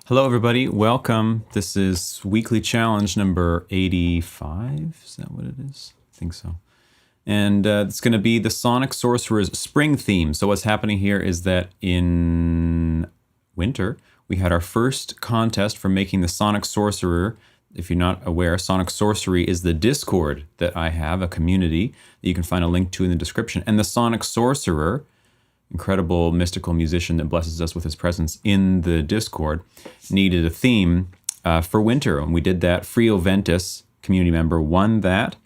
Hello, everybody. Welcome. This is weekly challenge number 85. Is that what it is? I think so. And it's going to be the Sonic Sorcerer's spring theme. So what's happening here is that in winter, we had our first contest for making the Sonic Sorcerer. If you're not aware, Sonic Sorcery is the Discord that I have, a community that you can find a link to in the description. And the Sonic Sorcerer, incredible mystical musician that blesses us with his presence in the Discord, needed a theme for winter. And we did that. Frio Ventus, community member, won that.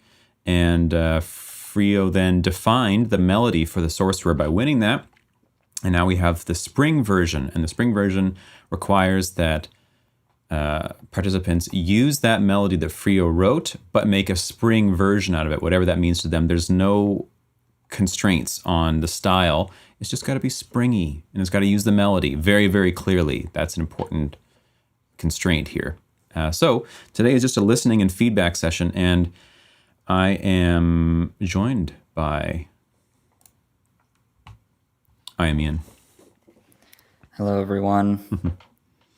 And Frio then defined the melody for the Sorcerer by winning that. And now we have the spring version. And the spring version requires that participants use that melody that Frio wrote, but make a spring version out of it, whatever that means to them. There's no constraints on the style. It's just got to be springy, and it's got to use the melody very, very clearly. That's an important constraint here. So today is just a listening and feedback session, and I am joined by... I am Ian. Hello, everyone.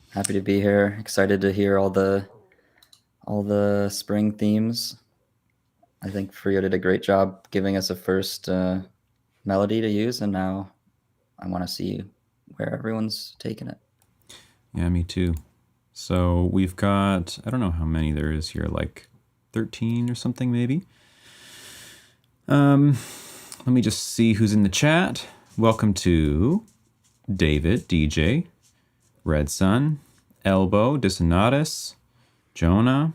Happy to be here. Excited to hear all the spring themes. I think Frio did a great job giving us a first melody to use, and now I want to see where everyone's taking it. Yeah, me too. So we've got, I don't know how many there is here, like 13 or something maybe. Let me just see who's in the chat. Welcome to David, DJ, Redson, Elbow, Dissonatus, Jonah,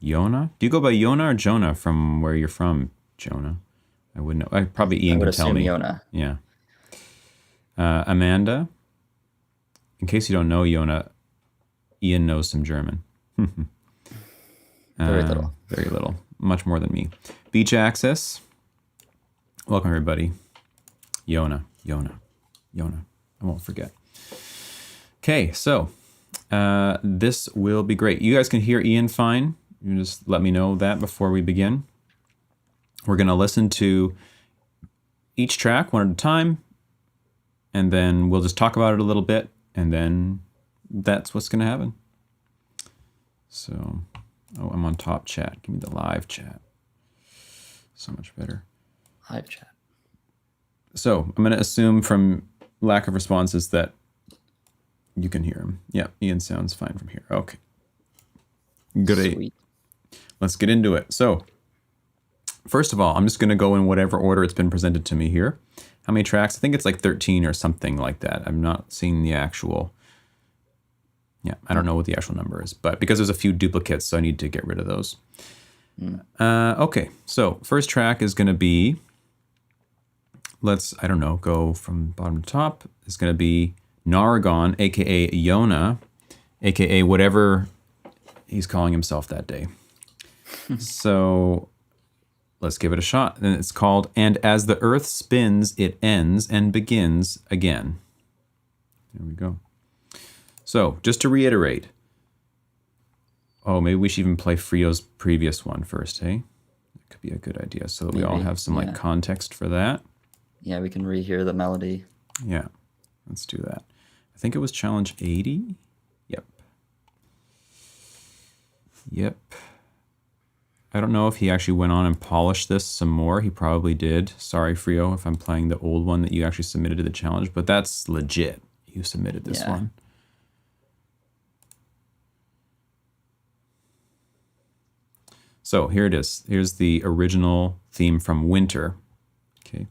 Yona. Do you go by Yona or Jonah from where you're from, Jonah? I wouldn't know. Probably Ian can tell me. Yona. Yeah. Amanda. In case you don't know Yona, Ian knows some German. Very little. Very little. Much more than me. Beach Access. Welcome, everybody. Yona. I won't forget. Okay, so this will be great. You guys can hear Ian fine. You just let me know that before we begin. We're going to listen to each track one at a time, and then we'll just talk about it a little bit, and then that's what's going to happen. So, I'm on top chat. Give me the live chat. So much better. Live chat. So, I'm going to assume from lack of responses that you can hear him. Yeah, Ian sounds fine from here. Okay. Great. Sweet. Let's get into it. So, first of all, I'm just going to go in whatever order it's been presented to me here. How many tracks? I think it's like 13 or something like that. I'm not seeing the actual... Yeah, I don't know what the actual number is, but because there's a few duplicates, so I need to get rid of those. Okay, so first track is going to be... Let's, I don't know, go from bottom to top. It's going to be Nargon, a.k.a. Yona, a.k.a. whatever he's calling himself that day. So let's give it a shot. And it's called And As the Earth Spins, It Ends and Begins Again. There we go. So just to reiterate. Oh, maybe we should even play Frio's previous one first, hey? That could be a good idea so that we all have some like context for that. Yeah, we can rehear the melody. Yeah, let's do that. I think it was challenge 80. Yep. I don't know if he actually went on and polished this some more. He probably did. Sorry, Frio, if I'm playing the old one that you actually submitted to the challenge, but that's legit. You submitted this one. So here it is. Here's the original theme from Winter. Okay.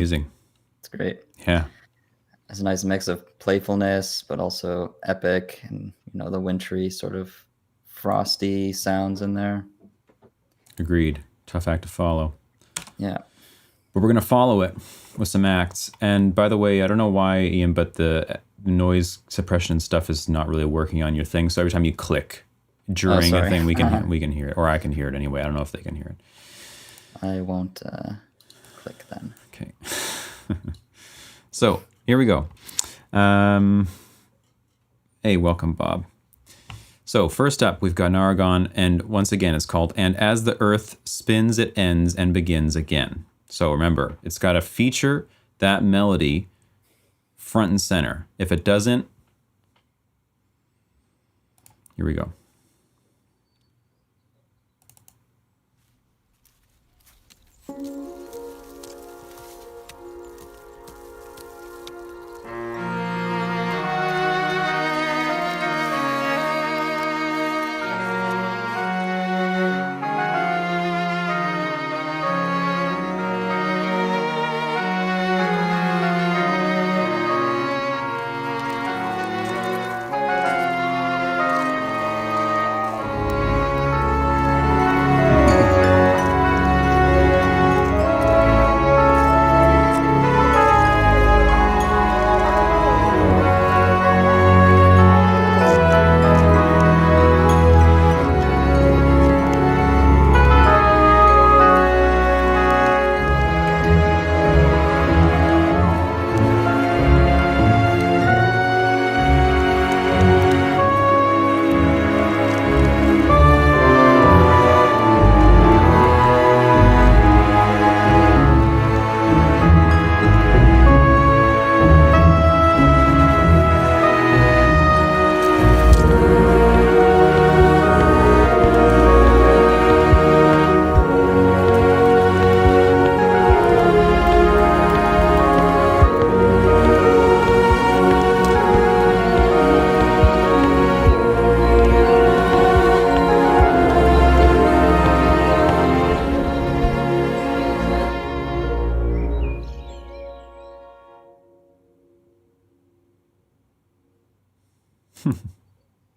amazing. It's great. Yeah. It's a nice mix of playfulness, but also epic, and the wintry sort of frosty sounds in there. Agreed. Tough act to follow. Yeah. But we're going to follow it with some acts. And by the way, I don't know why, Ian, but the noise suppression stuff is not really working on your thing. So every time you click during a thing, we can hear it, or I can hear it anyway. I don't know if they can hear it. I won't click then. Okay. So here we go. Hey, welcome, Bob. So first up, we've got Nargon, and once again, it's called "And as the Earth spins, it ends and begins again." So remember, it's got to feature that melody front and center. If it doesn't, here we go.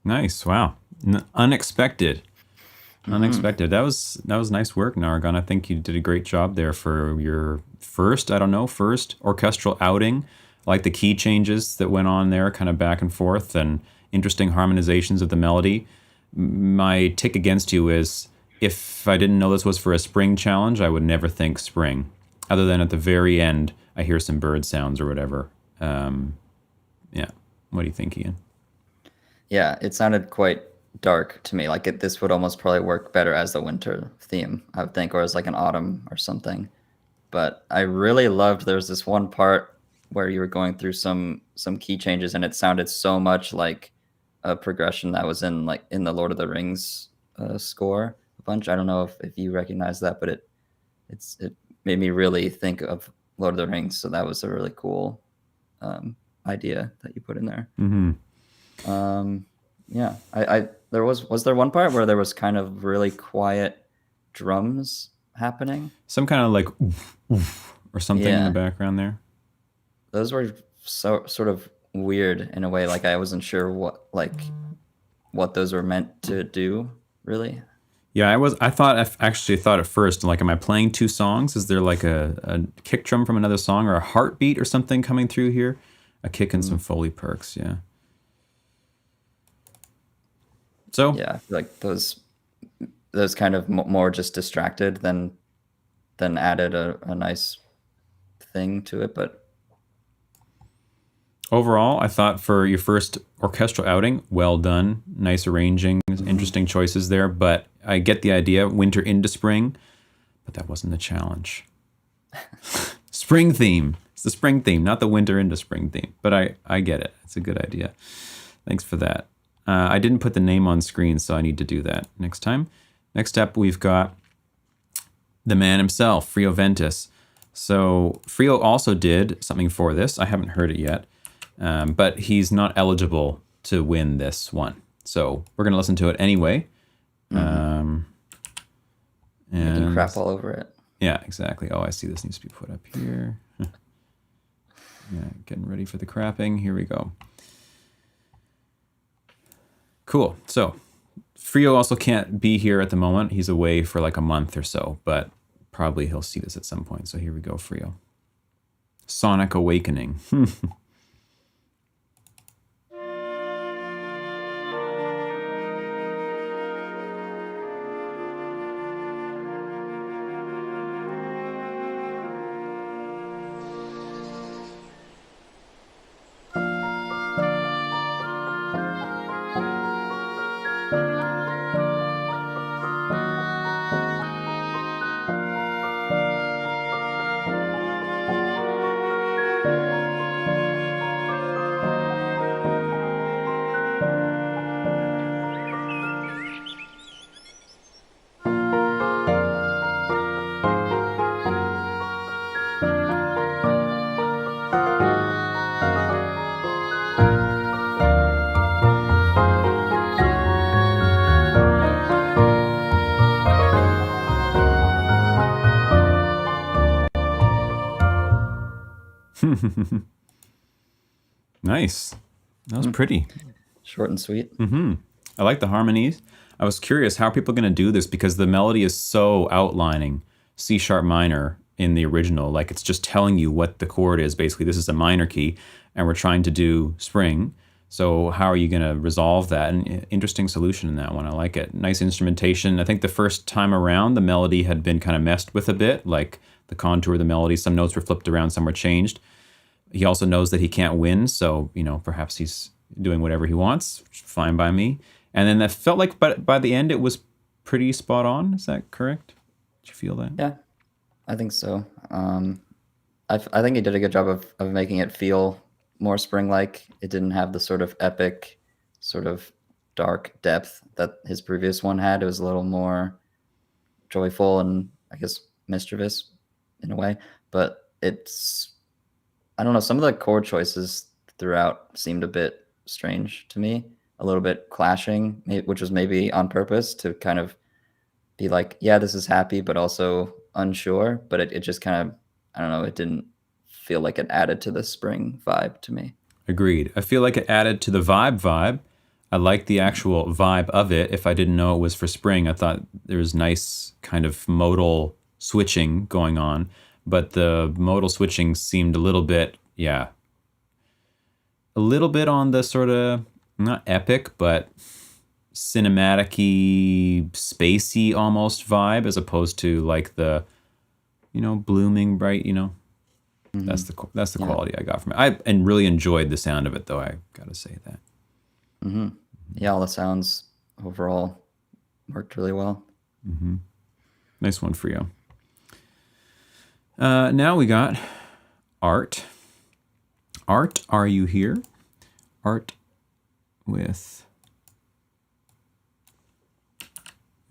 Nice. Wow. Unexpected. Unexpected. That was nice work, Nargon. I think you did a great job there for your first orchestral outing. I like the key changes that went on there, kind of back and forth, and interesting harmonizations of the melody. My tick against you is, if I didn't know this was for a spring challenge, I would never think spring. Other than at the very end, I hear some bird sounds or whatever. Yeah. What do you think, Ian? Yeah, it sounded quite dark to me. Like this would almost probably work better as the winter theme, I would think, or as like an autumn or something. But I really loved, there was this one part where you were going through some key changes, and it sounded so much like a progression that was in the Lord of the Rings score a bunch. I don't know if you recognize that, but it made me really think of Lord of the Rings. So that was a really cool idea that you put in there. Mm-hmm. Yeah, there was there one part where there was kind of really quiet drums happening? Some kind of like oof, oof, or something in the background there. Those were sort of weird in a way. Like I wasn't sure what those were meant to do, really. Yeah, I actually thought at first, like, am I playing two songs? Is there like a kick drum from another song, or a heartbeat or something coming through here? A kick and some Foley perks, yeah. So yeah, I feel like those kind of more just distracted than added a nice thing to it. But overall, I thought for your first orchestral outing, well done. Nice arranging, interesting choices there. But I get the idea, winter into spring, but that wasn't the challenge. Spring theme. It's the spring theme, not the winter into spring theme. But I get it. It's a good idea. Thanks for that. I didn't put the name on screen, so I need to do that next time. Next up, we've got the man himself, Frio Ventus. So Frio also did something for this. I haven't heard it yet, but he's not eligible to win this one. So we're going to listen to it anyway. And you can crap all over it. Yeah, exactly. Oh, I see this needs to be put up here. Yeah, getting ready for the crapping. Here we go. Cool. So Frio also can't be here at the moment. He's away for like a month or so, but probably he'll see this at some point. So here we go, Frio. Sonic Awakening. Nice. That was pretty. Short and sweet. I like the harmonies. I was curious, how are people going to do this? Because the melody is so outlining C sharp minor in the original. Like, it's just telling you what the chord is. Basically, this is a minor key, and we're trying to do spring. So how are you going to resolve that? An interesting solution in that one. I like it. Nice instrumentation. I think the first time around, the melody had been kind of messed with a bit, like the contour of the melody. Some notes were flipped around, some were changed. He also knows that he can't win, so, you know, perhaps he's doing whatever he wants. Fine by me. And then that felt like, but by the end, it was pretty spot on. Is that correct? Did you feel that? Yeah, I think so. I think he did a good job of making it feel more spring-like. It didn't have the sort of epic, sort of dark depth that his previous one had. It was a little more joyful and, I guess, mischievous in a way. But it's, I don't know, some of the chord choices throughout seemed a bit strange to me, a little bit clashing, which was maybe on purpose to kind of be like, yeah, this is happy, but also unsure. But it just kind of, I don't know, it didn't feel like it added to the spring vibe to me. Agreed. I feel like it added to the vibe. I like the actual vibe of it. If I didn't know it was for spring, I thought there was nice kind of modal switching going on. But the modal switching seemed a little bit, a little bit on the sort of, not epic, but cinematic-y, spacey almost vibe, as opposed to like the, blooming, bright, Mm-hmm. That's the quality I got from it. And really enjoyed the sound of it, though, I gotta say that. Mm-hmm. Yeah, all the sounds overall worked really well. Mm-hmm. Nice one, Frio. Now we got Art. Art, are you here? Art with...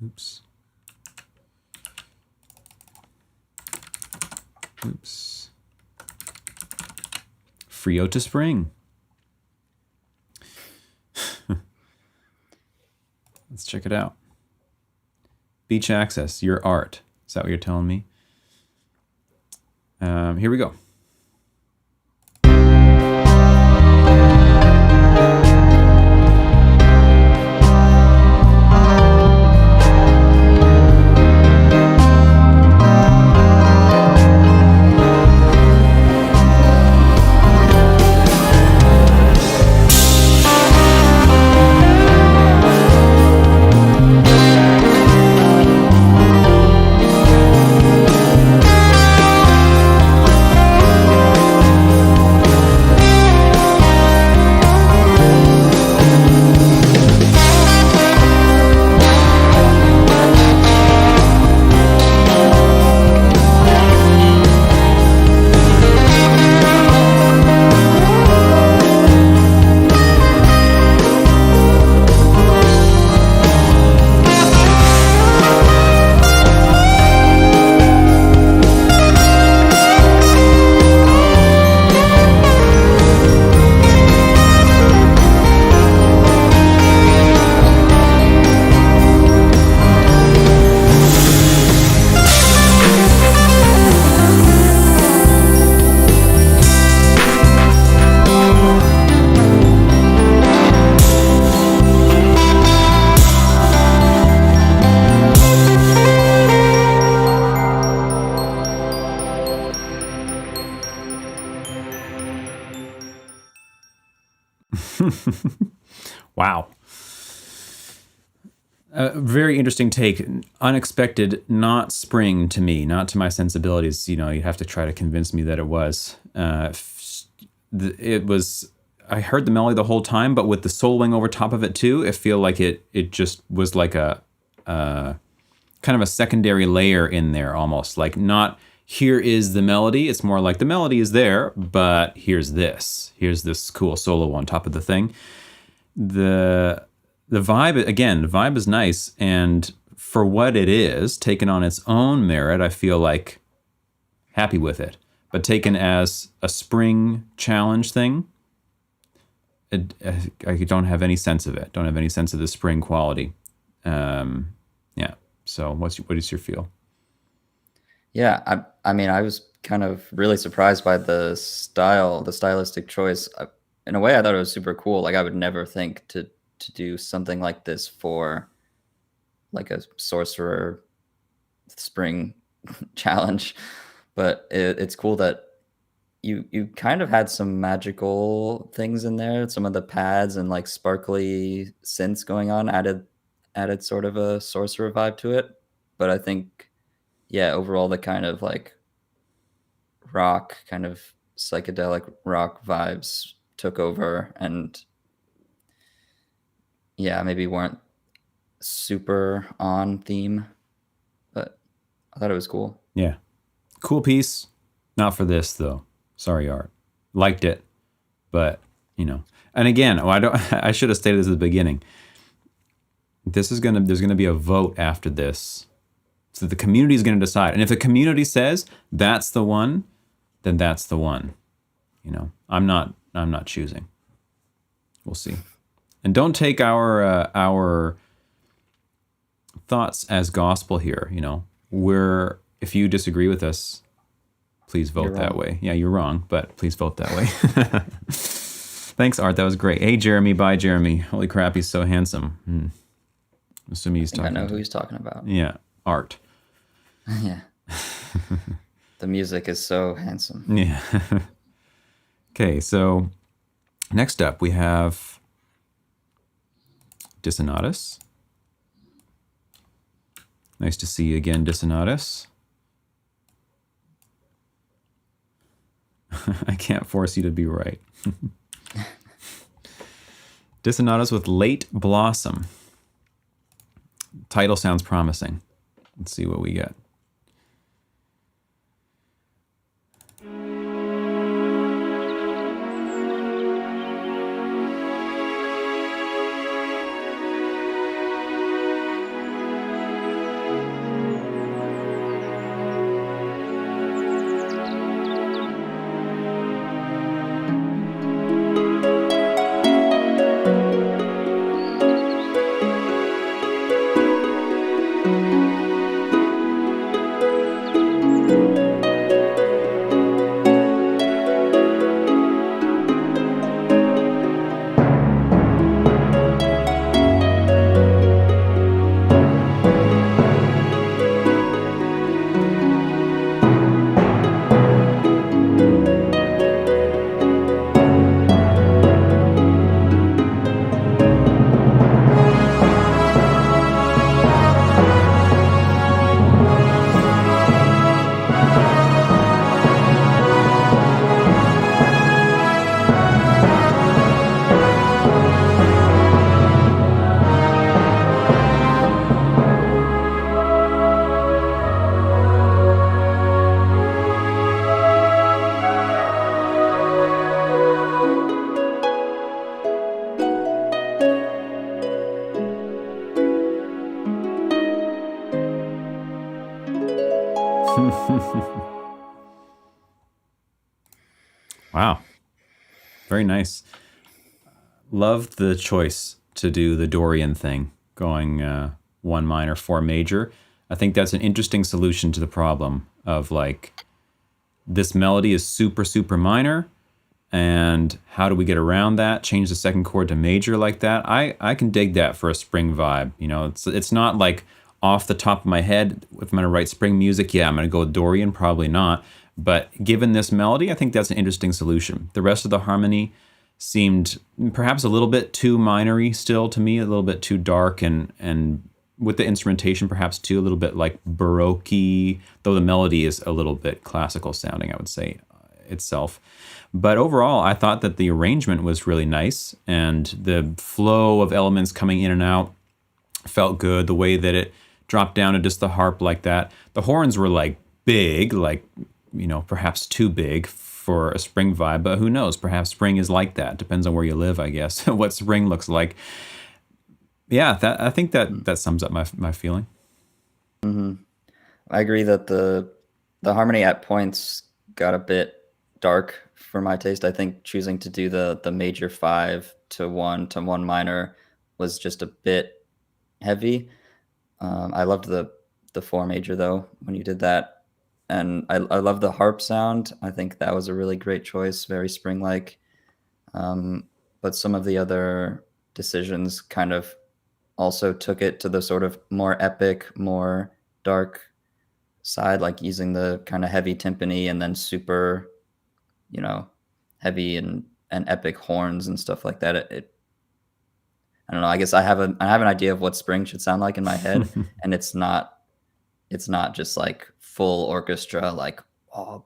Oops. Frio to spring. Let's check it out. Beach access, your art. Is that what you're telling me? Here we go. Wow. A very interesting take. Unexpected, not spring to me, not to my sensibilities. You know, you have to try to convince me that it was. It was. I heard the melody the whole time, but with the soloing over top of it too, it feel like it just was like a kind of a secondary layer in there, almost like not. Here is the melody. It's more like the melody is there, but here's this. Here's this cool solo on top of the thing. The vibe, again, the vibe is nice, and for what it is, taken on its own merit, I feel like happy with it. But taken as a spring challenge thing, I don't have any sense of it. Don't have any sense of the spring quality. Yeah. So what is your feel? Yeah, I mean, I was kind of really surprised by the stylistic choice. In a way, I thought it was super cool. Like, I would never think to do something like this for like a sorcerer spring challenge, but it's cool that you kind of had some magical things in there. Some of the pads and like sparkly synths going on added sort of a sorcerer vibe to it. But I think, yeah, overall the kind of like rock, kind of psychedelic rock vibes took over, and yeah, maybe weren't super on theme, but I thought it was cool. Yeah. Cool piece. Not for this though. Sorry, Art. Liked it, but you know. And again, I should have stated this at the beginning. There's gonna be a vote after this. So the community is gonna decide. And if the community says that's the one, then that's the one. You know, I'm not choosing. We'll see. And don't take our thoughts as gospel here. You know, if you disagree with us, please vote that way. Yeah, you're wrong, but please vote that way. Thanks, Art. That was great. Hey, Jeremy. Bye, Jeremy. Holy crap, he's so handsome. Assuming he's talking. I know who he's talking about. Yeah, Art. Yeah. The music is so handsome. Yeah. Okay, so next up we have Dissonatus. Nice to see you again, Dissonatus. I can't force you to be right. Dissonatus with Late Blossom. Title sounds promising. Let's see what we get. Wow. Very nice. Loved the choice to do the Dorian thing, going 1 minor, 4 major. I think that's an interesting solution to the problem of like, this melody is super, super minor, and how do we get around that? Change the second chord to major like that. I can dig that for a spring vibe. You know, it's not like off the top of my head, if I'm gonna write spring music, yeah, I'm gonna go with Dorian, probably not. But given this melody, I think that's an interesting solution. The rest of the harmony seemed perhaps a little bit too minory still to me, a little bit too dark, and with the instrumentation perhaps too a little bit like baroque, though the melody is a little bit classical sounding, I would say, itself. But overall, I thought that the arrangement was really nice, and the flow of elements coming in and out felt good. The way that it dropped down to just the harp like that. The horns were like big, like, perhaps too big for a spring vibe, but who knows? Perhaps spring is like that. Depends on where you live, I guess, what spring looks like. Yeah, I think that sums up my feeling. I agree that the harmony at points got a bit dark for my taste. I think choosing to do the major 5 to 1 minor was just a bit heavy. I loved the 4 major though when you did that, and I love the harp sound. I think that was a really great choice, very spring-like. But some of the other decisions kind of also took it to the sort of more epic, more dark side, like using the kind of heavy timpani and then super, heavy and epic horns and stuff like that. I don't know. I guess I have an idea of what spring should sound like in my head, and it's not just like full orchestra, like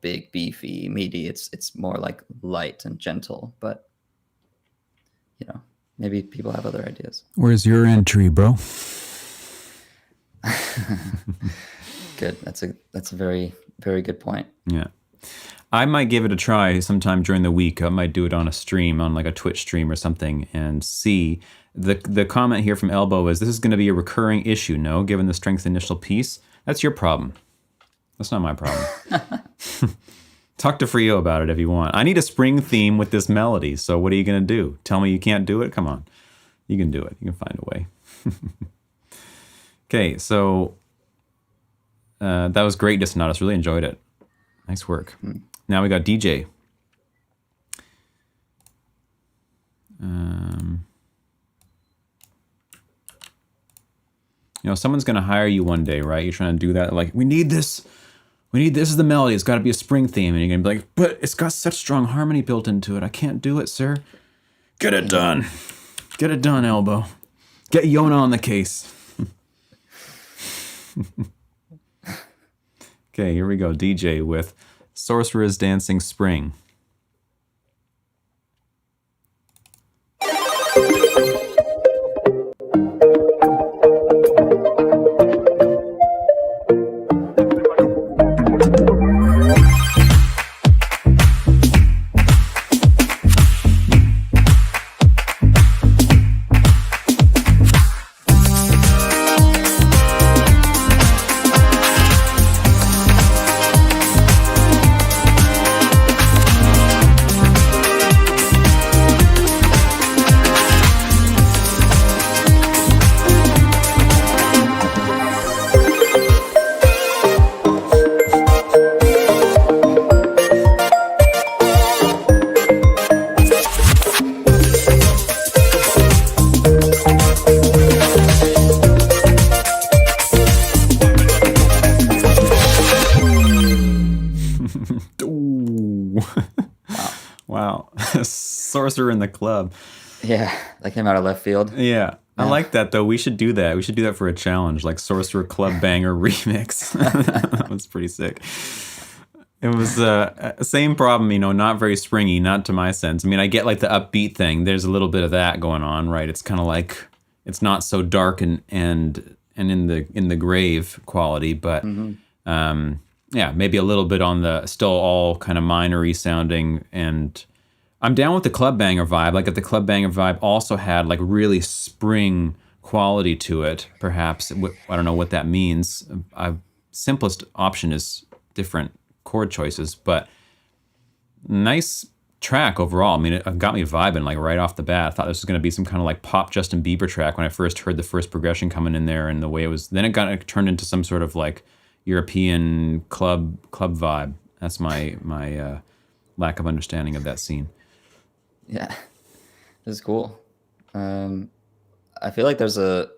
big, beefy, meaty. It's more like light and gentle. But maybe people have other ideas. Where's your entry, bro? Good. That's a very, very good point. Yeah. I might give it a try sometime during the week. I might do it on a stream, on like a Twitch stream or something, and see. The comment here from Elbow is, this is going to be a recurring issue, no? Given the strength initial piece? That's your problem. That's not my problem. Talk to Frio about it if you want. I need a spring theme with this melody, so what are you going to do? Tell me you can't do it? Come on. You can do it. You can find a way. Okay, so that was great, Dissonatus. Really enjoyed it. Nice work. Now we got DJ. Someone's going to hire you one day, right? You're trying to do that. Like, we need this is the melody. It's got to be a spring theme. And you're going to be like, but it's got such strong harmony built into it. I can't do it, sir. Get it done. Get it done, Elbow. Get Yona on the case. Okay, here we go. DJ with Sorcerer's Dancing Spring. Wow. Sorcerer in the club. Yeah, that came out of left field. Yeah. I like that, though. We should do that. We should do that for a challenge, like Sorcerer Club Banger Remix. That was pretty sick. It was same problem, not very springy, not to my sense. I mean, I get like the upbeat thing. There's a little bit of that going on, right? It's kind of like, it's not so dark and in the grave quality, but yeah, maybe a little bit on the still all kind of minory sounding. And I'm down with the club banger vibe. Like if the club banger vibe also had like really spring quality to it, perhaps. I don't know what that means. Simplest option is different chord choices, but nice track overall. I mean, it got me vibing like right off the bat. I thought this was going to be some kind of like pop Justin Bieber track when I first heard the first progression coming in there, and the way it was. Then it turned into some sort of like European club vibe. That's my lack of understanding of that scene. Yeah, it was cool. I feel like there's a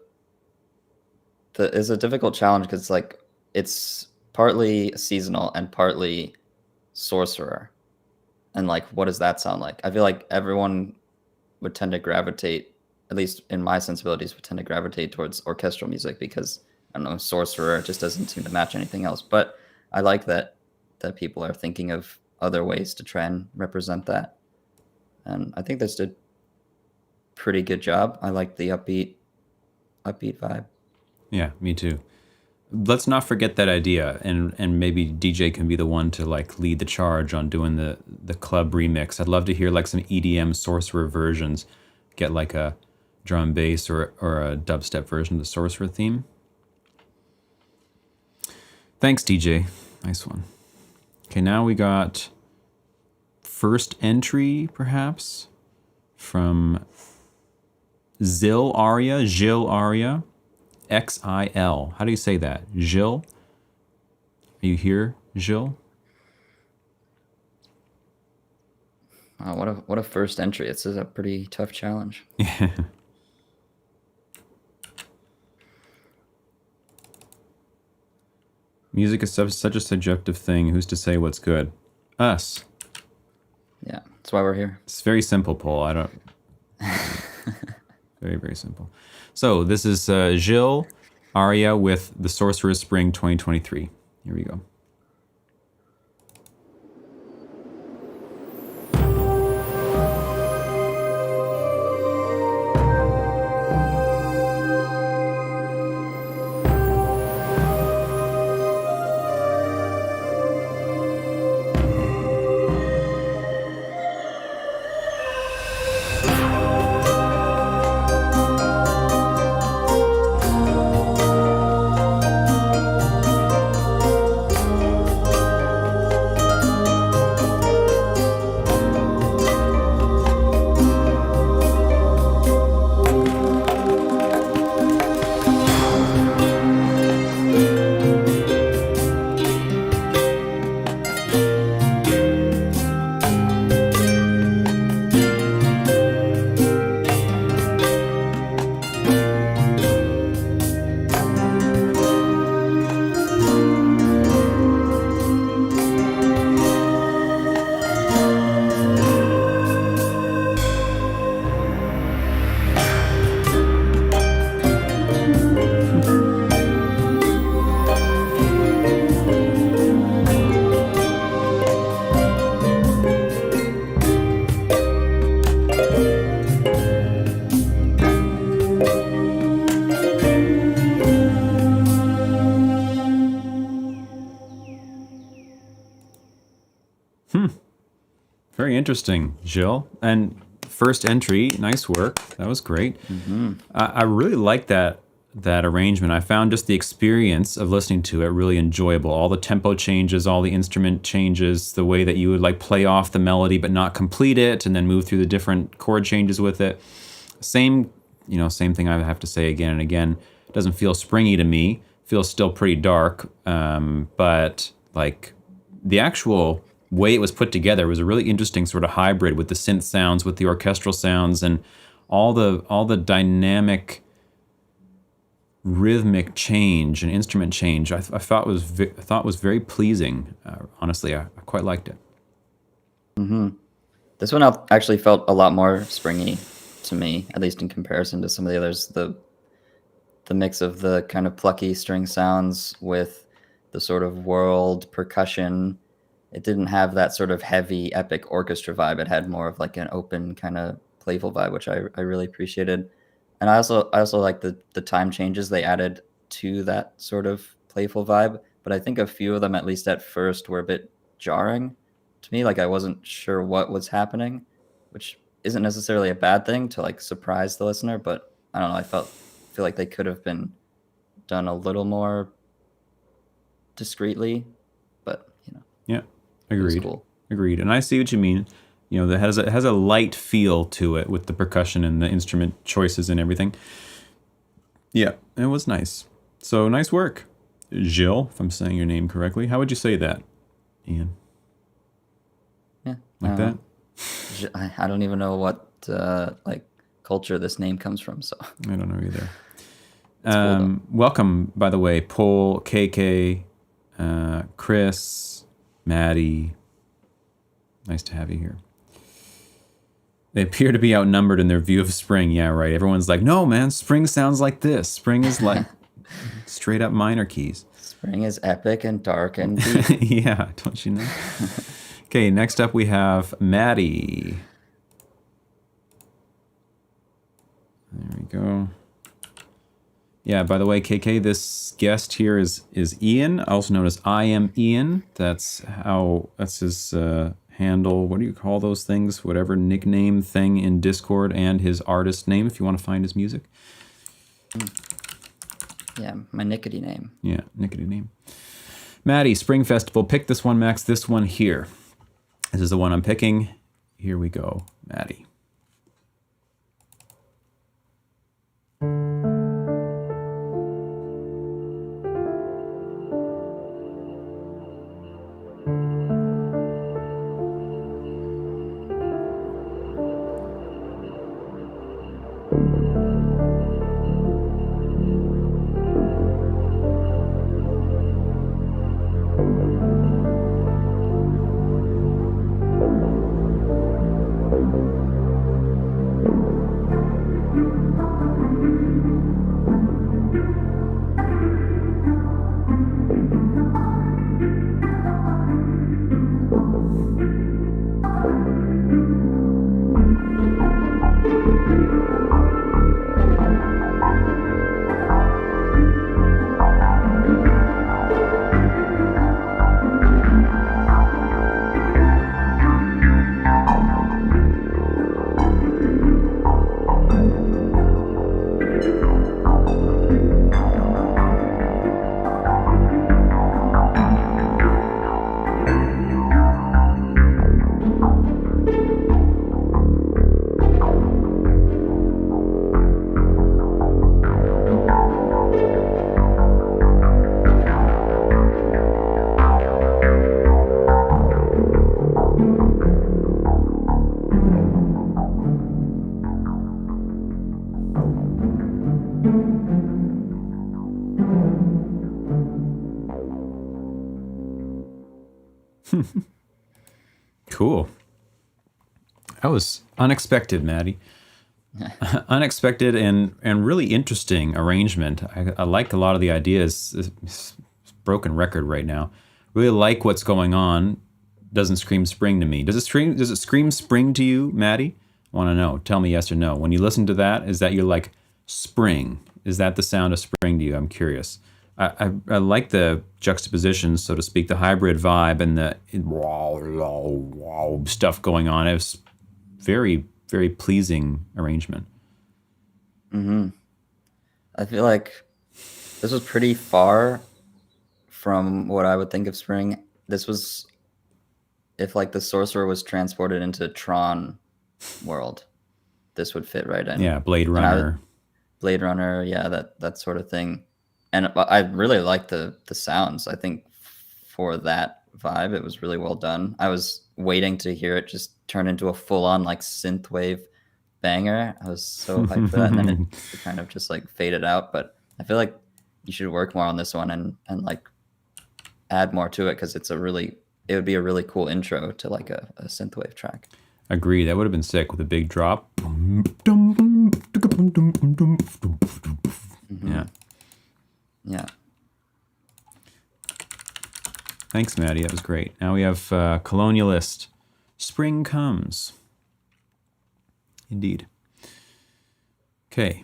difficult challenge because like it's partly seasonal and partly sorcerer, and like what does that sound like? I feel like everyone would tend to gravitate, at least in my sensibilities, would tend to gravitate towards orchestral music because I don't know, Sorcerer just doesn't seem to match anything else. But I like that people are thinking of other ways to try and represent that, and I think this did pretty good job. I like the upbeat vibe. Yeah, me too. Let's not forget that idea, and maybe DJ can be the one to like lead the charge on doing the club remix. I'd love to hear like some EDM Sorcerer versions, get like a drum bass or a dubstep version of the Sorcerer theme. Thanks, DJ. Nice one. Okay, now we got first entry, perhaps, from Jill Arya, XIL. How do you say that? Jill? Are you here, Jill? What a first entry. This is a pretty tough challenge. Yeah. Music is such a subjective thing. Who's to say what's good? Us. Yeah, that's why we're here. It's very simple, Paul. I don't... Very, very simple. So this is Jill Arya with the Sorcerer's Spring 2023. Here we go. Very interesting, Jill. And first entry, nice work. That was great. Mm-hmm. I really like that arrangement. I found just the experience of listening to it really enjoyable. All the tempo changes, all the instrument changes, the way that you would like play off the melody but not complete it, and then move through the different chord changes with it. Same thing I have to say again and again. It doesn't feel springy to me. It feels still pretty dark, but like the actual way it was put together was a really interesting sort of hybrid with the synth sounds, with the orchestral sounds, and all the dynamic rhythmic change and instrument change. I thought was very pleasing. Honestly, I quite liked it. Mm-hmm. This one actually felt a lot more springy to me, at least in comparison to some of the others. The mix of the kind of plucky string sounds with the sort of world percussion. It didn't have that sort of heavy, epic orchestra vibe. It had more of like an open, kind of playful vibe, which I really appreciated. And I also like the time changes they added to that sort of playful vibe. But I think a few of them, at least at first, were a bit jarring to me. Like I wasn't sure what was happening, which isn't necessarily a bad thing to like surprise the listener. But I don't know. I feel like they could have been done a little more discreetly. But yeah. Agreed. Cool. Agreed. And I see what you mean. That has a light feel to it with the percussion and the instrument choices and everything. Yeah, it was nice. So nice work, Jill. If I'm saying your name correctly, how would you say that, Ian? Yeah, like that. I don't even know what like culture this name comes from. So I don't know either. Cool, welcome, by the way, Paul, KK, Chris, Maddie. Nice to have you here. They appear to be outnumbered in their view of spring. Yeah, right. Everyone's like, no, man, spring sounds like this. Spring is like straight up minor keys. Spring is epic and dark and deep. Yeah, don't you know? Okay, next up we have Maddie. There we go. Yeah, by the way, KK, this guest here is Ian, also known as I Am Ian. That's his handle. What do you call those things? Whatever nickname thing in Discord, and his artist name if you want to find his music. Yeah, my nickety name. Yeah, nickety name. Maddie, Spring Festival. Pick this one, Max. This one here. This is the one I'm picking. Here we go, Maddie. Cool. That was unexpected, Maddie. Unexpected and really interesting arrangement. I like a lot of the ideas. It's broken record right now. Really like what's going on. Doesn't scream spring to me. Does it scream spring to you, Maddie? I want to know. Tell me yes or no. When you listen to that, is that you're like spring? Is that the sound of spring to you? I'm curious. I like the juxtaposition, so to speak, the hybrid vibe and the stuff going on. It was very, very pleasing arrangement. Mm-hmm. I feel like this was pretty far from what I would think of spring. This was if like the sorcerer was transported into Tron world, this would fit right in. Yeah, Blade Runner. Yeah, that sort of thing. And I really like the sounds. I think for that vibe, it was really well done. I was waiting to hear it just turn into a full-on like synthwave banger. I was so hyped for that, and then it kind of just like faded out. But I feel like you should work more on this one and like add more to it, because it would be a really cool intro to like a synthwave track. Agree. That would have been sick with a big drop. Mm-hmm. Yeah. Yeah. Thanks, Maddie. That was great. Now we have Colonialist. Spring comes. Indeed. Okay.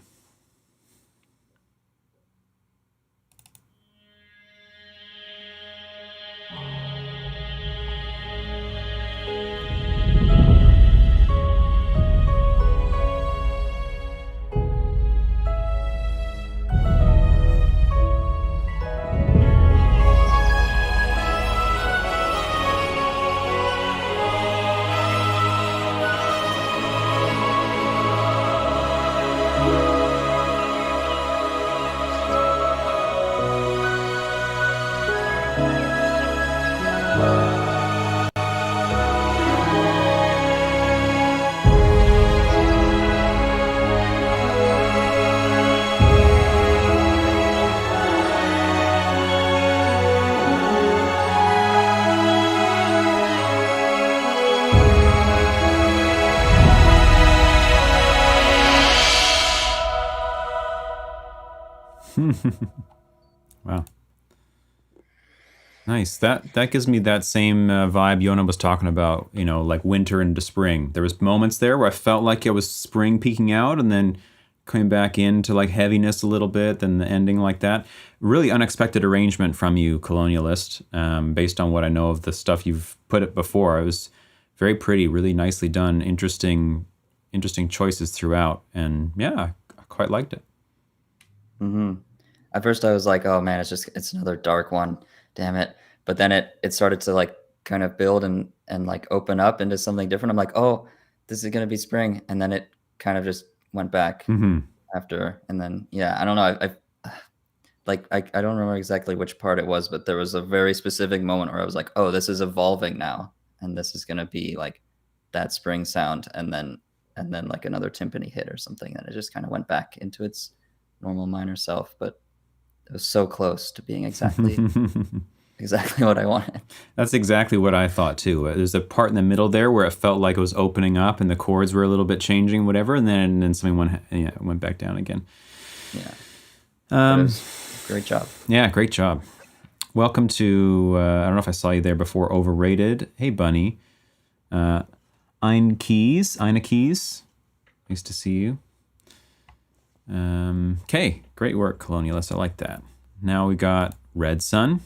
Wow. Nice. That gives me that same vibe Yona was talking about, like winter into spring. There was moments there where I felt like it was spring peeking out and then coming back into like heaviness a little bit, then the ending like that. Really unexpected arrangement from you, Colonialist, based on what I know of the stuff you've put it before. It was very pretty, really nicely done, interesting choices throughout. And yeah, I quite liked it. At first I was like, oh man, it's another dark one. Damn it. But then it started to like kind of build and like open up into something different. I'm like, oh, this is gonna be spring. And then it kind of just went back after. And then yeah, I don't know. I don't remember exactly which part it was, but there was a very specific moment where I was like, oh, this is evolving now. And this is gonna be like that spring sound and then like another timpani hit or something. And it just kind of went back into its normal minor self. But it was so close to being exactly what I wanted. That's exactly what I thought too. There's a part in the middle there where it felt like it was opening up and the chords were a little bit changing, whatever, and then something went back down again. Yeah. Great job. Yeah, great job. Welcome to I don't know if I saw you there before. Overrated. Hey, Bunny. Ina Keys. Nice to see you. Okay, great work, Colonialist. I like that. Now we got Redson.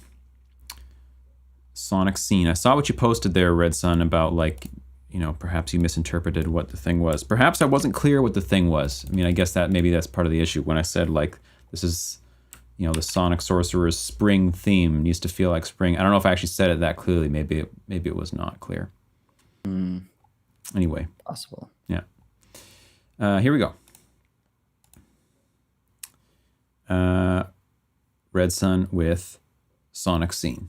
Sonic Scene. I saw what you posted there, Redson, about like, perhaps you misinterpreted what the thing was. Perhaps I wasn't clear what the thing was. I mean, I guess maybe that's part of the issue. When I said like, this is, the Sonic Sorcerer's spring theme needs to feel like spring. I don't know if I actually said it that clearly. Maybe it was not clear. Anyway. Possible. Yeah. Here we go. Redson with Sonic Scene.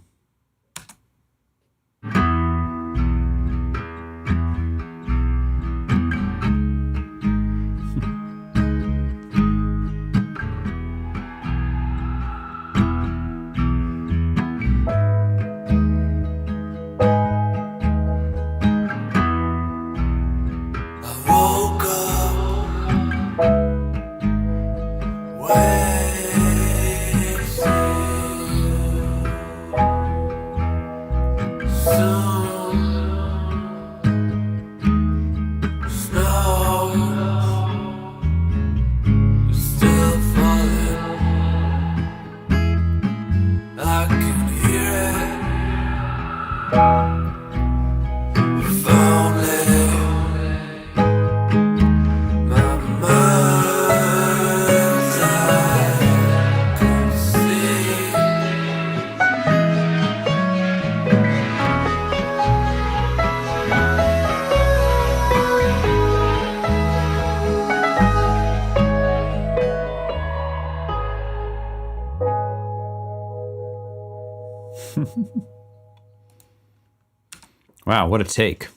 Wow, what a take.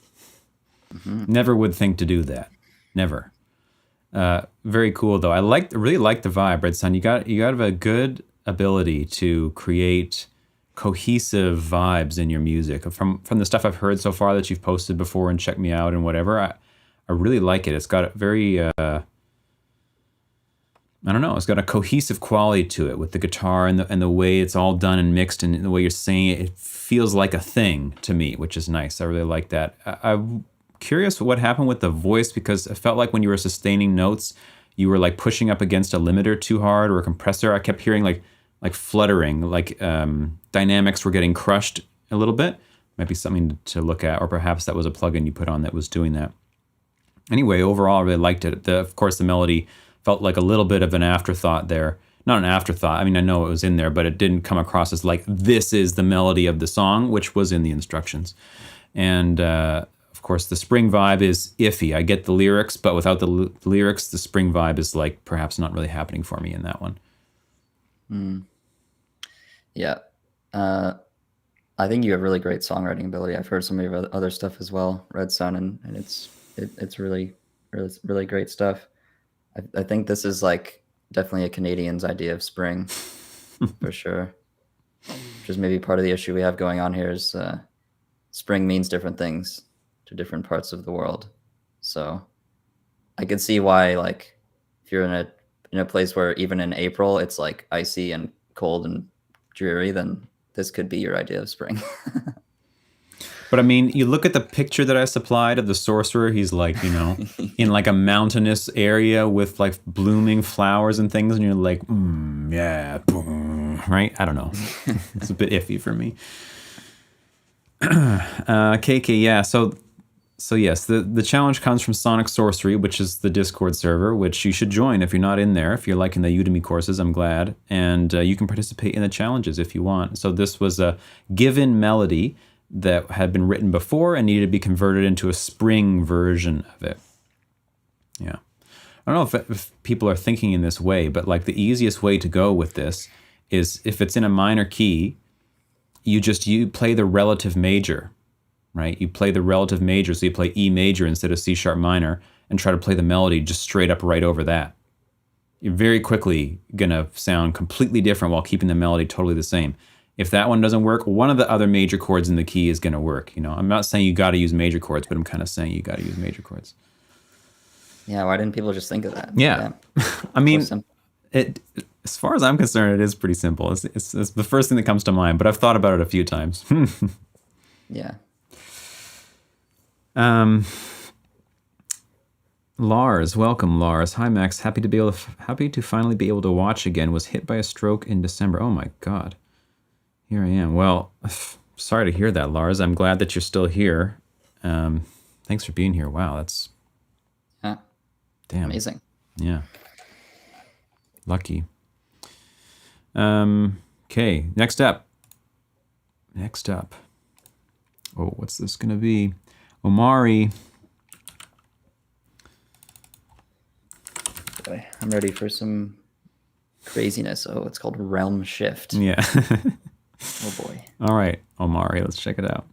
Never would think to do that. Never. Very cool though. I really like the vibe, Redson. You got a good ability to create cohesive vibes in your music. From the stuff I've heard so far that you've posted before and checked me out and whatever, I really like it. It's got a very I don't know. It's got a cohesive quality to it with the guitar and the way it's all done and mixed and the way you're saying it. It feels like a thing to me, which is nice. I really like that. I'm curious what happened with the voice because it felt like when you were sustaining notes, you were like pushing up against a limiter too hard or a compressor. I kept hearing like fluttering, like dynamics were getting crushed a little bit. Might be something to look at, or perhaps that was a plugin you put on that was doing that. Anyway, overall, I really liked it. Of course, the melody felt like a little bit of an afterthought there. Not an afterthought. I mean, I know it was in there, but it didn't come across as like, this is the melody of the song, which was in the instructions. And of course, the spring vibe is iffy. I get the lyrics, but without the lyrics, the spring vibe is like perhaps not really happening for me in that one. Yeah. I think you have really great songwriting ability. I've heard some of your other stuff as well, Redson, and it's really, really, really great stuff. I think this is like definitely a Canadian's idea of spring, for sure. Which is maybe part of the issue we have going on here is spring means different things to different parts of the world. So I could see why, like, if you're in in a place where even in April it's like icy and cold and dreary, then this could be your idea of spring. But I mean, you look at the picture that I supplied of the sorcerer, he's like, in like a mountainous area with like blooming flowers and things, and you're like, yeah, boom, right? I don't know. It's a bit iffy for me. KK, yeah. So yes, the challenge comes from Sonic Sorcerer, which is the Discord server, which you should join if you're not in there. If you're liking the Udemy courses, I'm glad. And you can participate in the challenges if you want. So this was a given melody that had been written before and needed to be converted into a spring version of it. Yeah. I don't know if people are thinking in this way, but like the easiest way to go with this is if it's in a minor key, you play the relative major, right? You play the relative major, so you play E major instead of C sharp minor and try to play the melody just straight up right over that. You're very quickly gonna sound completely different while keeping the melody totally the same. If that one doesn't work, one of the other major chords in the key is going to work. I'm not saying you got to use major chords, but I'm kind of saying you got to use major chords. Yeah, why didn't people just think of that? Yeah. I mean, as far as I'm concerned, it is pretty simple. It's the first thing that comes to mind, but I've thought about it a few times. Yeah. Lars, welcome, Lars. Hi, Max. Happy to finally be able to watch again. Was hit by a stroke in December. Oh my God. Here I am. Well, sorry to hear that, Lars. I'm glad that you're still here. Thanks for being here. Wow, that's damn amazing. Yeah, lucky. Okay, next up. Oh, what's this gonna be? Omari. Boy, I'm ready for some craziness. Oh, it's called Realm Shift. Yeah. Oh boy. All right, Omari, let's check it out.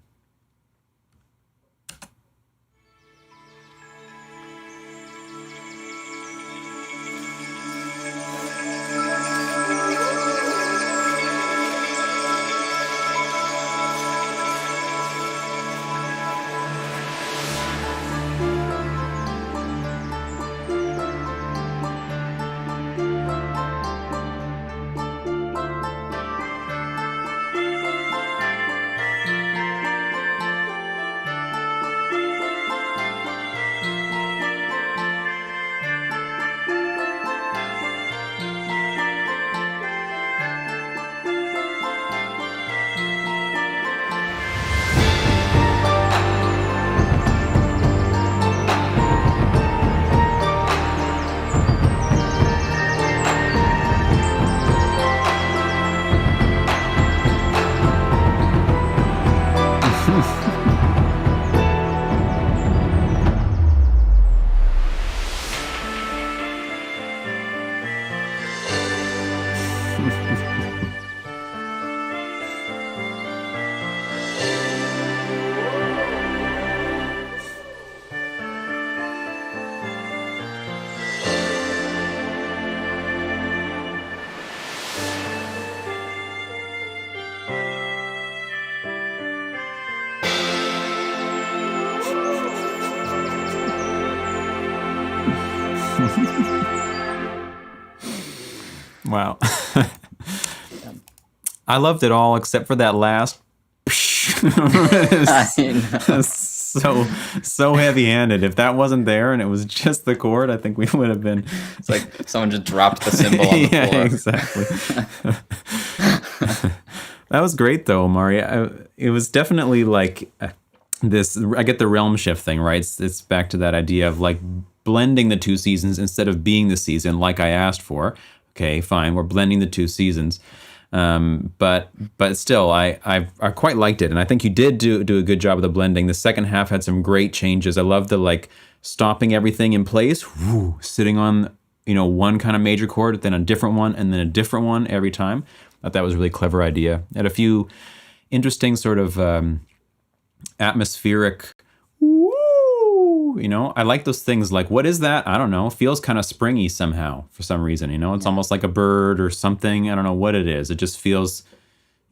Wow. I loved it all except for that last. so heavy-handed. If that wasn't there and it was just the chord, I think we would have been. It's like someone just dropped the cymbal on the floor. Yeah, exactly. That was great though, Omari. It was definitely like this. I get the realm shift thing, right? It's back to that idea of like blending the two seasons instead of being the season like I asked for. Okay, fine. We're blending the two seasons. But still, I quite liked it, and I think you did do a good job of the blending. The second half had some great changes. I love the like stopping everything in place, sitting on one kind of major chord, then a different one, and then a different one every time. I thought that was a really clever idea. It had a few interesting sort of atmospheric. I like those things like, what is that? I don't know. Feels kind of springy somehow for some reason, It's almost like a bird or something. I don't know what it is. It just feels,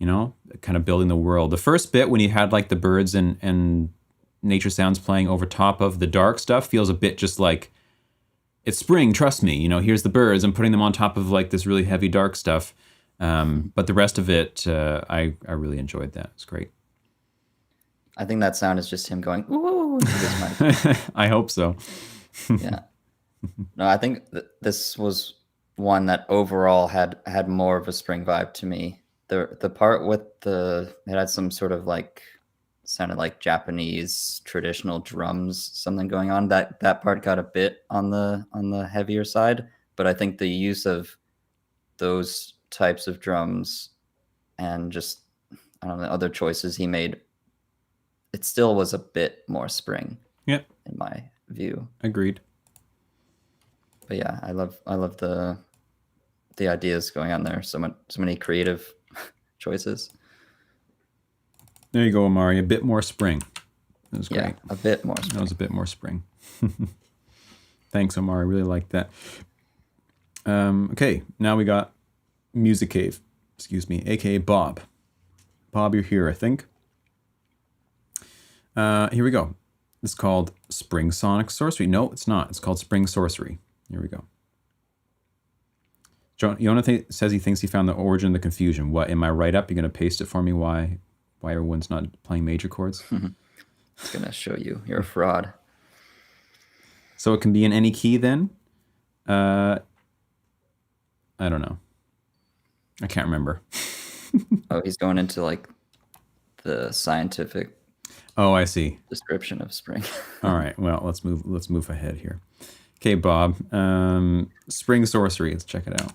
kind of building the world. The first bit when you had like the birds and nature sounds playing over top of the dark stuff feels a bit just like, it's spring, trust me. Here's the birds. I'm putting them on top of like this really heavy dark stuff. But the rest of it, I really enjoyed that. It's great. I think that sound is just him going, ooh, into this mic. I hope so. Yeah. No, I think this was one that overall had more of a spring vibe to me. The part with it had some sort of like, sounded like Japanese traditional drums, something going on. That part got a bit on the heavier side, but I think the use of those types of drums and just, I don't know, other choices he made, it still was a bit more spring. Yeah. In my view. Agreed. But yeah, I love the ideas going on there. So many creative choices. There you go, Omari. A bit more spring. That was great. Yeah, a bit more spring. That was a bit more spring. Thanks, Omari. Really like that. Okay, now we got Music Cave. Excuse me, aka Bob. Bob, you're here, I think. Here we go. It's called Spring Sonic Sorcery. No, it's not. It's called Spring Sorcery. Here we go. Jonathan says he thinks he found the origin of the confusion. What, in my write-up, you're going to paste it for me why everyone's not playing major chords? It's going to show you. You're a fraud. So it can be in any key then? I don't know. I can't remember. Oh, he's going into like the scientific I see. description of spring. All right. Well, let's move ahead here. Okay, Bob. Spring Sorcery. Let's check it out.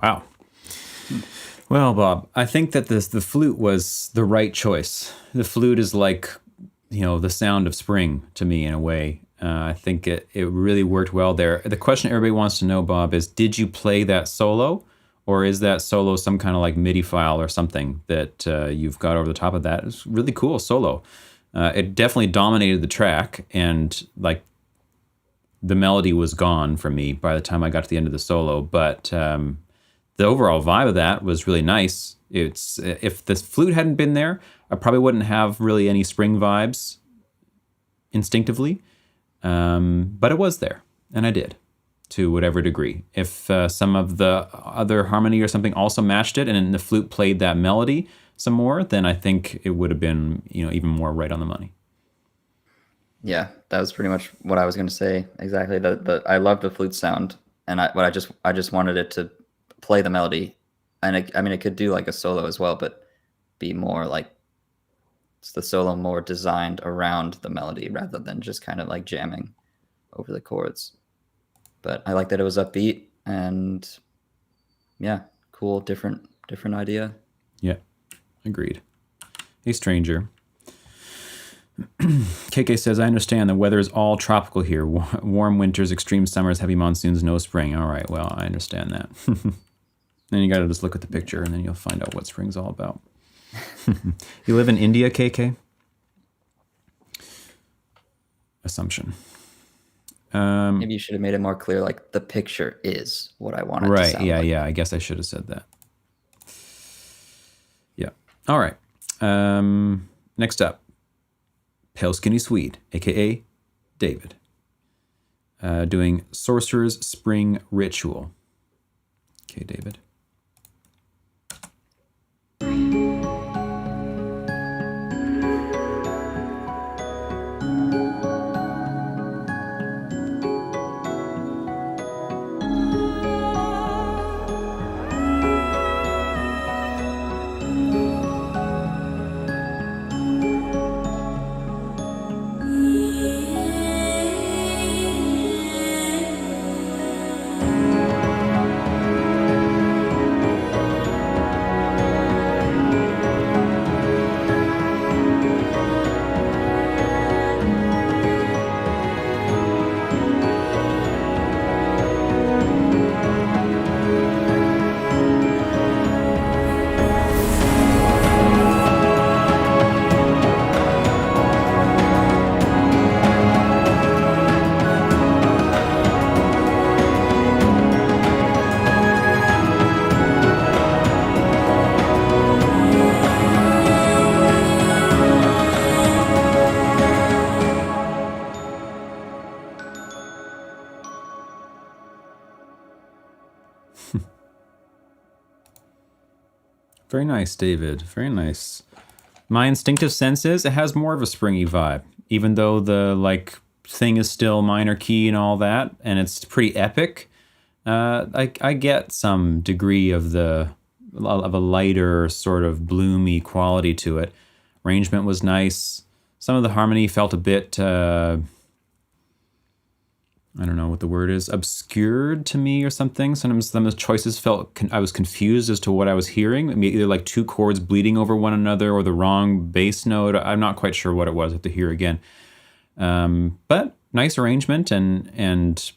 Wow. Well, Bob, I think that the flute was the right choice. The flute is like, the sound of spring to me in a way. I think it really worked well there. The question everybody wants to know, Bob, is did you play that solo? Or is that solo some kind of like MIDI file or something that you've got over the top of that? It's really cool solo. It definitely dominated the track, and like the melody was gone from me by the time I got to the end of the solo. But the overall vibe of that was really nice. It's if the flute hadn't been there, I probably wouldn't have really any spring vibes instinctively. But it was there, and I did, to whatever degree. If some of the other harmony or something also matched it, and the flute played that melody some more, then I think it would have been, even more right on the money. Yeah, that was pretty much what I was going to say. Exactly. I love the flute sound, and I just wanted it to play the melody, and it could do like a solo as well, but be more like it's the solo more designed around the melody rather than just kind of like jamming over the chords. But I like that it was upbeat and yeah, cool, different idea. Yeah, agreed. Hey, stranger. KK says, I understand the weather is all tropical here. Warm winters, extreme summers, heavy monsoons, no spring. All right, well, I understand that. Then you got to just look at the picture, and then you'll find out what spring's all about. You live in India, KK? Assumption. Maybe you should have made it more clear, like the picture is what I want it to Right. sound Yeah. like. Yeah. I guess I should have said that. Yeah. All right. Next up, Pale Skinny Swede, aka David, doing Sorcerer's Spring Ritual. Okay, David. Very nice, David. Very nice. My instinctive sense is it has more of a springy vibe, even though the thing is still minor key and all that, and it's pretty epic. I get some degree of a lighter sort of bloomy quality to it. Arrangement was nice. Some of the harmony felt a bit I don't know what the word is, obscured to me or something. Sometimes some of the choices felt, I was confused as to what I was hearing. I mean, either like two chords bleeding over one another or the wrong bass note. I'm not quite sure what it was. I have to hear again. But nice arrangement and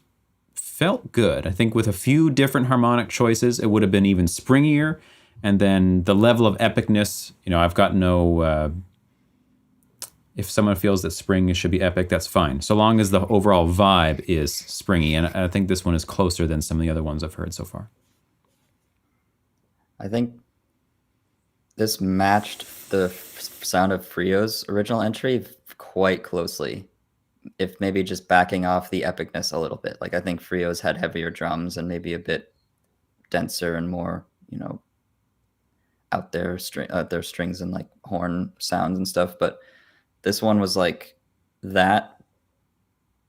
felt good. I think with a few different harmonic choices, it would have been even springier. And then the level of epicness, I've got no... if someone feels that spring should be epic, that's fine. So long as the overall vibe is springy. And I think this one is closer than some of the other ones I've heard so far. I think this matched the sound of Frio's original entry quite closely. If maybe just backing off the epicness a little bit. Like I think Frio's had heavier drums and maybe a bit denser and more, out there strings and like horn sounds and stuff. But this one was like that,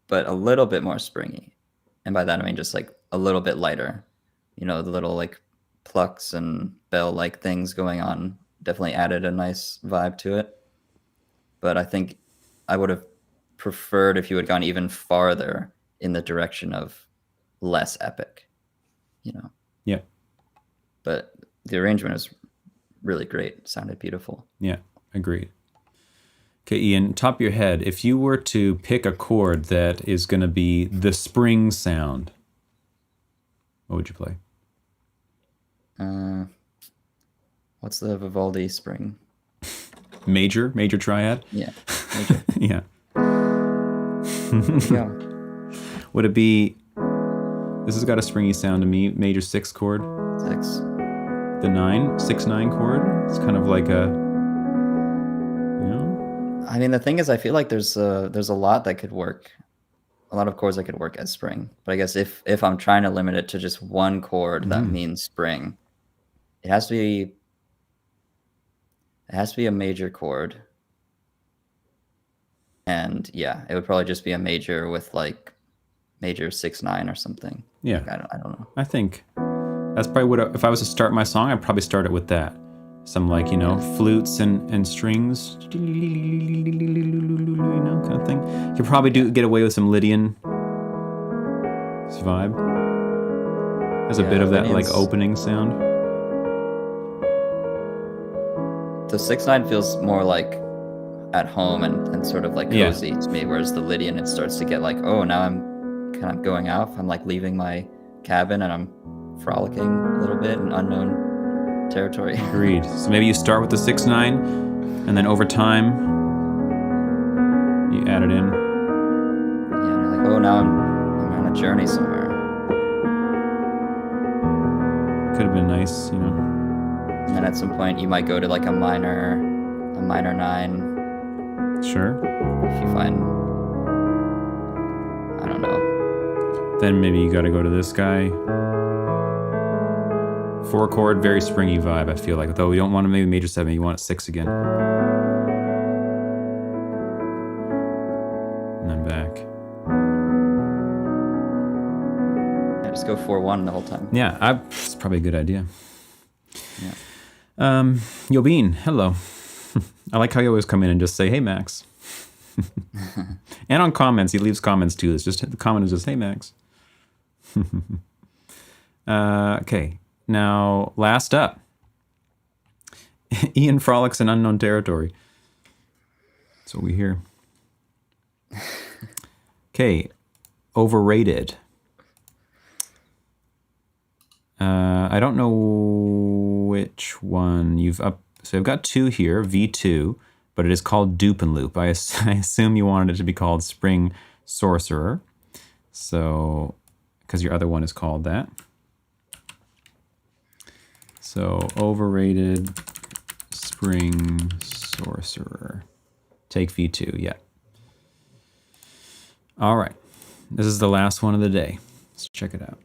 but a little bit more springy. And by that, I mean just like a little bit lighter. The little like plucks and bell-like things going on definitely added a nice vibe to it. But I think I would have preferred if you had gone even farther in the direction of less epic, Yeah. But the arrangement is really great. It sounded beautiful. Yeah, agreed. Okay, Ian, top of your head, if you were to pick a chord that is going to be the spring sound, what would you play? What's the Vivaldi spring? Major triad? Yeah, major. Yeah. Yeah. Would it be, this has got a springy sound to me, major 6 chord? 6. The 6/9 chord? It's kind of like a, I mean, the thing is, I feel like there's a lot that could work, a lot of chords that could work as spring. But I guess if I'm trying to limit it to just one chord that means spring, it has to be a major chord. And yeah, it would probably just be a major with like major 6/9 or something. Yeah. Like, I don't know. I think that's probably what, if I was to start my song, I'd probably start it with that. Some flutes and strings, kind of thing. You could probably get away with some Lydian vibe. Has a bit of that like opening sound. The 6/9 feels more like at home and sort of like cozy to me, whereas the Lydian, it starts to get like, oh, now I'm kind of going off. I'm like leaving my cabin and I'm frolicking a little bit in unknown territory. Agreed. So maybe you start with the 6/9 and then over time you add it in. Yeah, and you're like, oh, now I'm a journey somewhere. Could have been nice, you know. And then at some point you might go to like a minor 9. Sure. If you find, I don't know. Then maybe you got to go to this guy. 4 chord, very springy vibe, I feel like. Though we don't want to maybe major 7, you want it 6 again. And then back. Yeah, just go 4-1 the whole time. Yeah, it's probably a good idea. Yeah. Yobin, hello. I like how you always come in and just say, hey, Max. And on comments, he leaves comments too. It's just the comment is just, hey, Max. Okay, now last up. Ian frolics in unknown territory. That's what we hear. Okay, overrated. I don't know which one you've up. So I've got 2 here, V2, but it is called Dupe and Loop. I assume you wanted it to be called Spring Sorcerer. So, because your other one is called that. So, overrated Spring Sorcerer. Take V2, yeah. All right. This is the last one of the day. Let's check it out.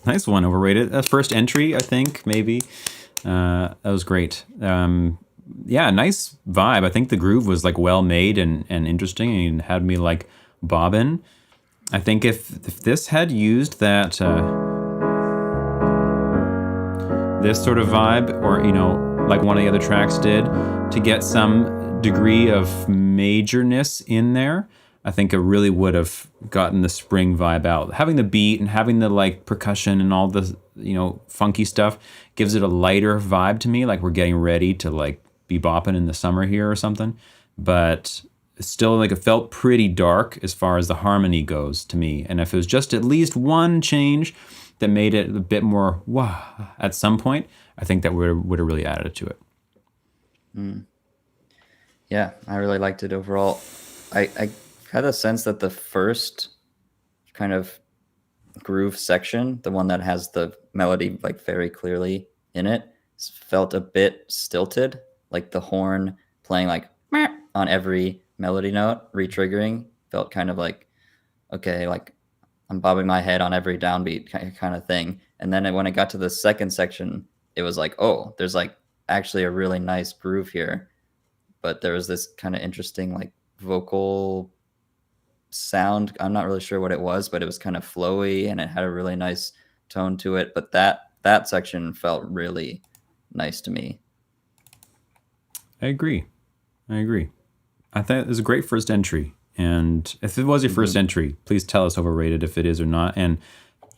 Nice one, overrated. That's first entry, I think, maybe. That was great. Yeah, nice vibe. I think the groove was like well made and interesting and had me like bobbing. I think if this had used that this sort of vibe, or you know, like one of the other tracks did, to get some degree of majorness in there, I think it really would have gotten the spring vibe out. Having the beat and having the like percussion and all the, you know, funky stuff gives it a lighter vibe to me, like we're getting ready to like be bopping in the summer here or something. But still, like, it felt pretty dark as far as the harmony goes to me. And if it was just at least one change that made it a bit more wah at some point, I think that would have really added to it. Yeah, I really liked it overall. I had a sense that the first kind of groove section, the one that has the melody like very clearly in it, felt a bit stilted, like the horn playing like meh on every melody note, re-triggering, felt kind of like, okay, like I'm bobbing my head on every downbeat kind of thing. And then when it got to the second section, it was like, oh, there's like actually a really nice groove here. But there was this kind of interesting like vocal sound. I'm not really sure what it was, but it was kind of flowy and it had a really nice tone to it. But that section felt really nice to me. I agree. I thought it was a great first entry. And if it was your first entry, please tell us overrated if it is or not. And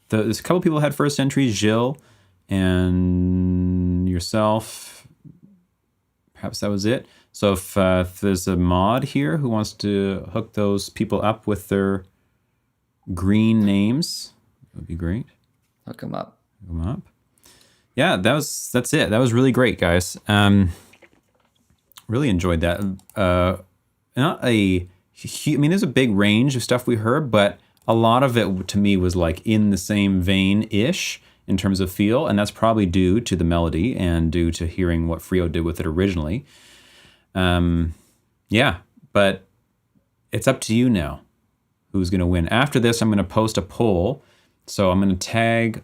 there's a couple people had first entries, Jill and yourself. Perhaps that was it. So if there's a mod here who wants to hook those people up with their green names, that would be great. Hook them up. Hook them up. yeah, that's it. That was really great, guys. Really enjoyed that. Not a, I mean, there's a big range of stuff we heard, but a lot of it to me was like in the same vein-ish in terms of feel, and that's probably due to the melody and due to hearing what Frio did with it originally. Yeah, but it's up to you now who's going to win. After this, I'm going to post a poll. So I'm going to tag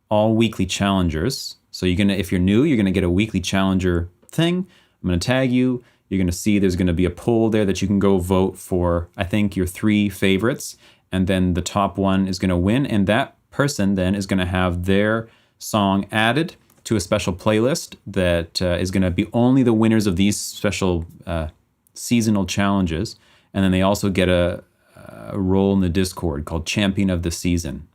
all weekly challengers. So you're going to, if you're new, you're going to get a weekly challenger thing. I'm going to tag you. You're going to see there's going to be a poll there that you can go vote for, I think, your 3 favorites. And then the top one is going to win. And that person then is going to have their song added to a special playlist that is going to be only the winners of these special seasonal challenges. And then they also get a role in the Discord called Champion of the Season,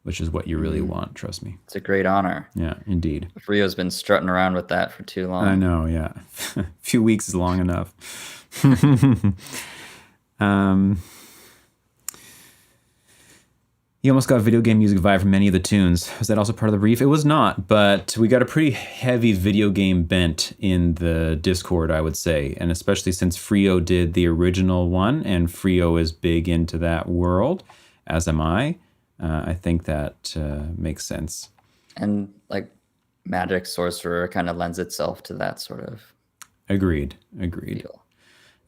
which is what you really want, trust me. It's a great honor. Yeah, indeed. Frio's been strutting around with that for too long. I know, yeah. A few weeks is long enough. You almost got video game music vibe from many of the tunes. Was that also part of the brief? It was not, but we got a pretty heavy video game bent in the Discord, I would say. And especially since Frio did the original one, and Frio is big into that world, as am I. I think that makes sense. And like Magic Sorcerer kind of lends itself to that sort of Agreed. feel.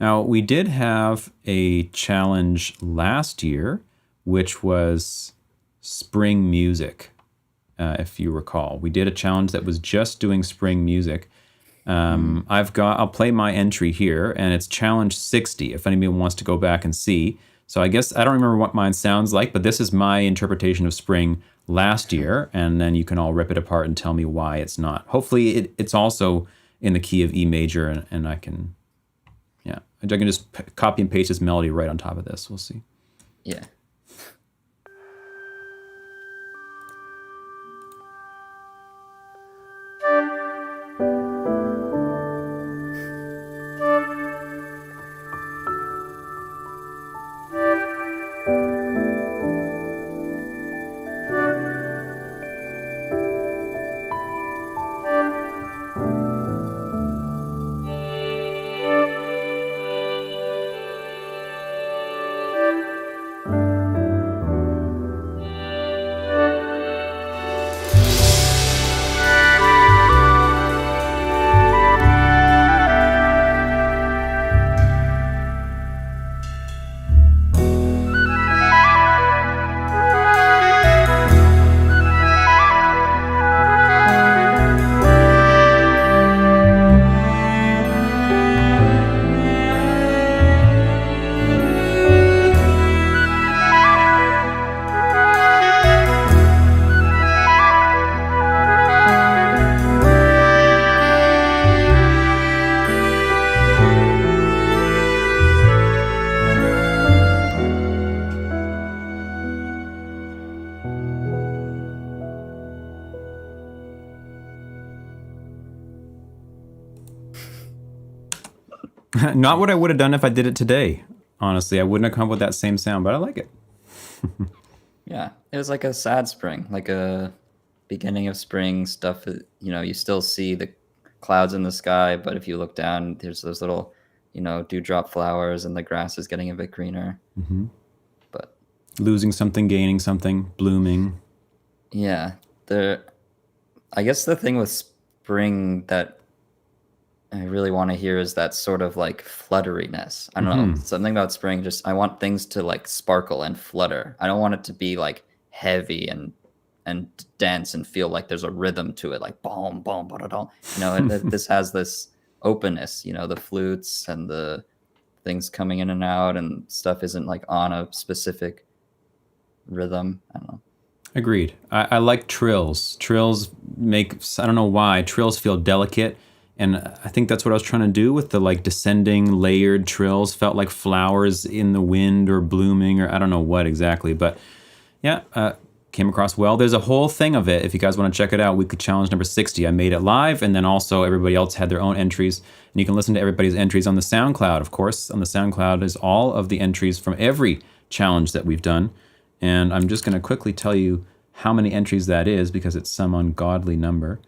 Now, we did have a challenge last year, which was spring music, if you recall. We did a challenge that was just doing spring music. I'll play my entry here, and it's challenge 60, if anybody wants to go back and see. So I guess, I don't remember what mine sounds like, but this is my interpretation of spring last year, and then you can all rip it apart and tell me why it's not. Hopefully it's also in the key of E major, and I can, yeah. I can just copy and paste this melody right on top of this. We'll see. Yeah. Not what I would have done if I did it today. Honestly, I wouldn't have come up with that same sound, but I like it. Yeah. It was like a sad spring, like a beginning of spring stuff. You know, you still see the clouds in the sky, but if you look down, there's those little, dewdrop flowers, and the grass is getting a bit greener. Mm-hmm. But losing something, gaining something, blooming. yeah, I guess the thing with spring that I really want to hear is that sort of like flutteriness. I don't know, something about spring. Just I want things to like sparkle and flutter. I don't want it to be like heavy and dense and feel like there's a rhythm to it, like boom, boom, ba-da-dum. This has this openness. The flutes and the things coming in and out, and stuff isn't like on a specific rhythm. I don't know. Agreed. I like trills. Trills make, I don't know why, trills feel delicate. And I think that's what I was trying to do with the like descending layered trills. Felt like flowers in the wind or blooming, or I don't know what exactly. But yeah, came across well. There's a whole thing of it. If you guys want to check it out, Weekly Challenge number 60. I made it live, and then also everybody else had their own entries. And you can listen to everybody's entries on the SoundCloud, of course. On the SoundCloud is all of the entries from every challenge that we've done. And I'm just going to quickly tell you how many entries that is because it's some ungodly number.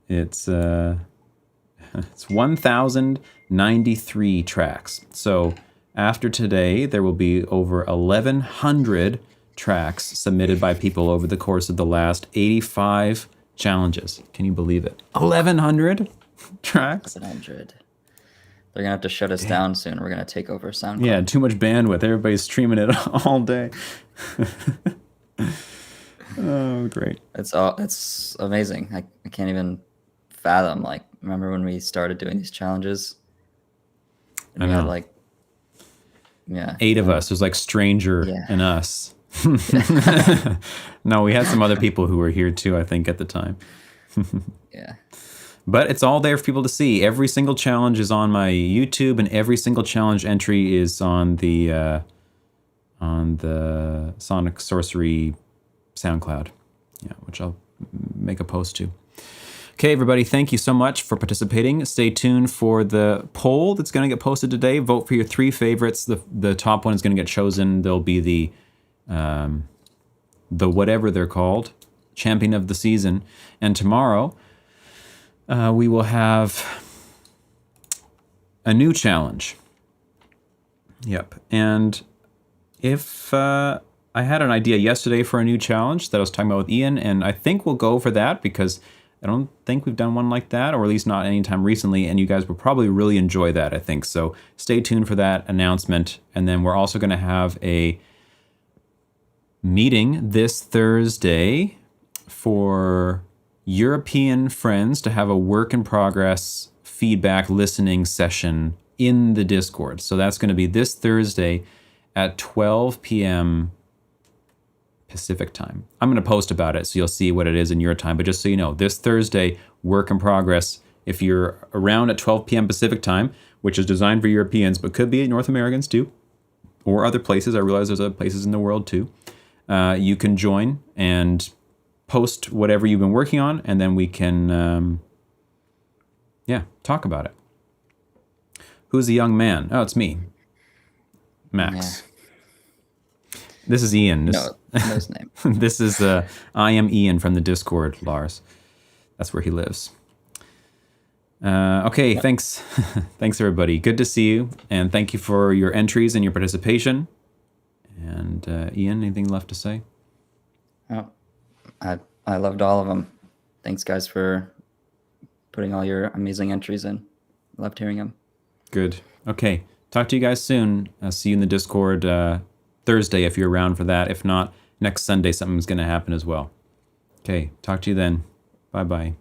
It's 1,093 tracks. So after today, there will be over 1,100 tracks submitted by people over the course of the last 85 challenges. Can you believe it? 1,100 tracks? 100. They're going to have to shut us down soon. We're going to take over SoundCloud. Yeah, too much bandwidth. Everybody's streaming it all day. Oh, great. It's amazing. I can't even fathom. Like, remember when we started doing these challenges? And I we know. had like, yeah. 8 of us. There's like Stranger and us. No, we had some other people who were here too, I think, at the time. Yeah. But it's all there for people to see. Every single challenge is on my YouTube, and every single challenge entry is on the Sonic Sorcerer SoundCloud. Yeah, which I'll make a post to. Okay, everybody, thank you so much for participating. Stay tuned for the poll that's going to get posted today. Vote for your 3 favorites. The top one is going to get chosen. There'll be the whatever they're called, champion of the season. And tomorrow, we will have a new challenge. Yep. And if I had an idea yesterday for a new challenge that I was talking about with Ian, and I think we'll go for that because I don't think we've done one like that, or at least not anytime recently, and you guys will probably really enjoy that, I think. So stay tuned for that announcement. And then we're also going to have a meeting this Thursday for European friends to have a work in progress feedback listening session in the Discord. So that's going to be this Thursday at 12 p.m. Pacific time. I'm going to post about it so you'll see what it is in your time. But just so you know, this Thursday, work in progress, if you're around at 12 p.m. Pacific time, which is designed for Europeans, but could be North Americans too, or other places. I realize there's other places in the world too. You can join and post whatever you've been working on, and then we can, talk about it. Who's the young man? Oh, it's me, Max. Yeah. This is Ian. No his name. This is I am Ian from the Discord, Lars. That's where he lives. Okay, thanks. Thanks, everybody. Good to see you, and thank you for your entries and your participation. And Ian, anything left to say? Oh, I loved all of them. Thanks, guys, for putting all your amazing entries in. Loved hearing them. Good. Okay. Talk to you guys soon. I'll see you in the Discord Thursday if you're around for that. If not, next Sunday something's going to happen as well. Okay. Talk to you then. Bye-bye.